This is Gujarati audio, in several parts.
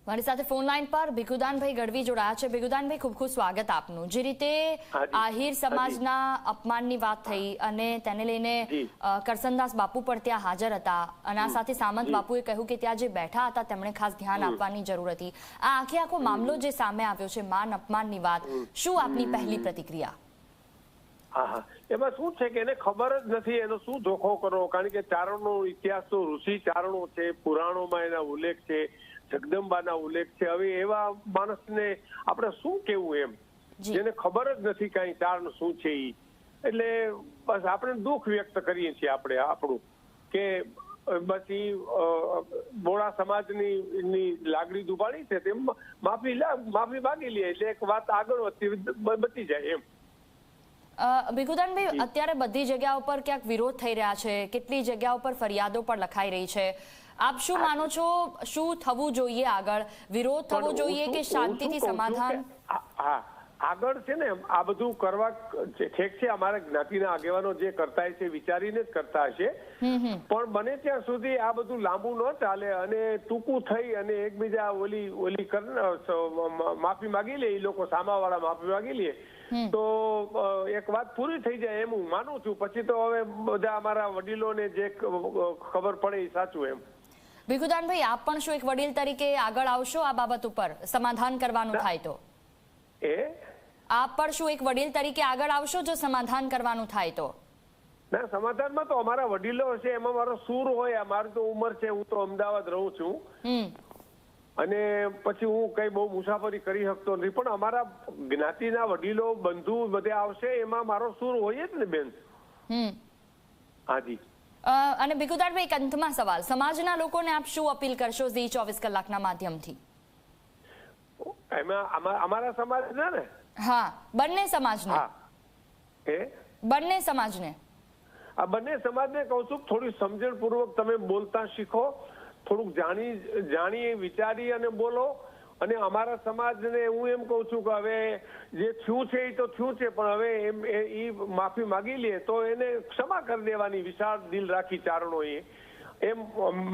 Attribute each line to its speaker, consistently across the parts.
Speaker 1: મારી સાથે ફોન લાઈન પર ભીખુદાનભાઈ ગઢવી જોડાયા છે। ભીખુદાનભાઈ, ખૂબ ખૂબ સ્વાગત આપનું। જે રીતે આહિર સમાજના અપમાનની વાત થઈ અને તેને લઈને કરસનદાસ બાપુ પણ ત્યાં હાજર હતા અને આ સાથે સામંત બાપુએ કહ્યું કે ત્યાં જે બેઠા હતા તેમણે ખાસ ધ્યાન આપવાની જરૂર હતી। આ આખો મામલો જે સામે આવ્યો છે માન અપમાનની વાત, શું આપની પહેલી પ્રતિક્રિયા?
Speaker 2: હા, એમાં શું છે કે એને ખબર જ નથી એનો શું ધોખો કરવો, કારણ કે ચારણનો ઇતિહાસ તો ઋષિ ચારણો છે, પુરાણોમાં એના ઉલ્લેખ છે, જગદંબાના ઉલ્લેખ છે। હવે એવા માણસને આપણે શું કેવું એમ, જેને ખબર જ નથી કઈ ચારણ શું છે ઈ, એટલે બસ આપણે દુઃખ વ્યક્ત કરીએ છીએ આપણે આપણું કે બસ ઈ બોળા સમાજની લાગણી દુભાણી છે તેમ માફી માંગી લે એટલે એક વાત આગળ બચી જાય એમ।
Speaker 1: ભીખુદાનભાઈ, અત્યારે બધી જગ્યાઓ પર ક્યાંક વિરોધ થઈ રહ્યા છે, કેટલી જગ્યાઓ પર ફરિયાદો પણ લખાઈ રહી છે। આપ શું માનો છો, શું થવું જોઈએ આગળ? વિરોધ થવો જોઈએ કે શાંતિથી સમાધાન?
Speaker 2: આગળ છે ને આ બધું કરવા ઠીક છે, અમારા જ્ઞાતિના આગેવાનો જે કરતા હશે વિચારીને જ કરતા હશે, પણ બને ત્યાં સુધી આ બધું લાંબુ ન ચાલે અને ટૂંકું થઈ અને એકબીજા ઓલી માફી માગી લે, એ લોકો સામાવાળા માફી માગી લે તો એક વાત પૂરી થઈ જાય એમ હું માનું છું। પછી તો હવે બધા અમારા વડીલોને જે ખબર પડે એ સાચું એમ।
Speaker 1: ભીખુદાનભાઈ, આપ પણ શું એક વડીલ તરીકે આગળ આવશો આ બાબત ઉપર સમાધાન કરવાનું થાય તો? આપ પણ શું એક વડીલ તરીકે આગળ આવશો જો સમાધાન કરવાનું થાય તો?
Speaker 2: ના, સમાધાનમાં તો અમારા વડીલો હશે, એમાં મારો સૂર હોય, મારી તો ઉંમર છે, હું તો અમદાવાદ રહું છું અને પછી હું કઈ બહુ મુસાફરી કરી શકતો નથી, પણ અમારા જ્ઞાતિના વડીલો બંધુ બધે આવશે, એમાં મારો સૂર હોય જ ને બેન। હાજી।
Speaker 1: અને ભીખુદાનભાઈ, એક અંતમાં સવાલ, સમાજના લોકોને આપ શું અપીલ કરશો ઝી 24 કલાકના માધ્યમથી?
Speaker 2: એમાં અમારા સમાજ ને?
Speaker 1: હા, બંને સમાજને। બંને સમાજને?
Speaker 2: આ બંને સમાજને કહું છું થોડી સમજણપૂર્વક તમે બોલતા શીખો, થોડુંક જાણી વિચારી અને બોલો। અને અમારા સમાજને હું એમ કહું છું કે હવે જે થયું છે એ તો થયું છે, પણ હવે એમ એ માફી માગી લે તો એને ક્ષમા કરી દેવાની, વિશાળ દિલ રાખી ચારણોએ, એમ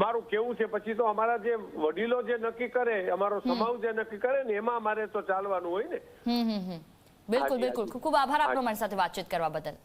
Speaker 2: મારું કેવું છે। પછી તો અમારા જે વડીલો જે નક્કી કરે, અમારો સમાજ જે નક્કી કરે ને એમાં અમારે તો ચાલવાનું હોય ને।
Speaker 1: બિલકુલ બિલકુલ, ખૂબ ખૂબ આભાર આપનો મારી સાથે વાતચીત કરવા બદલ।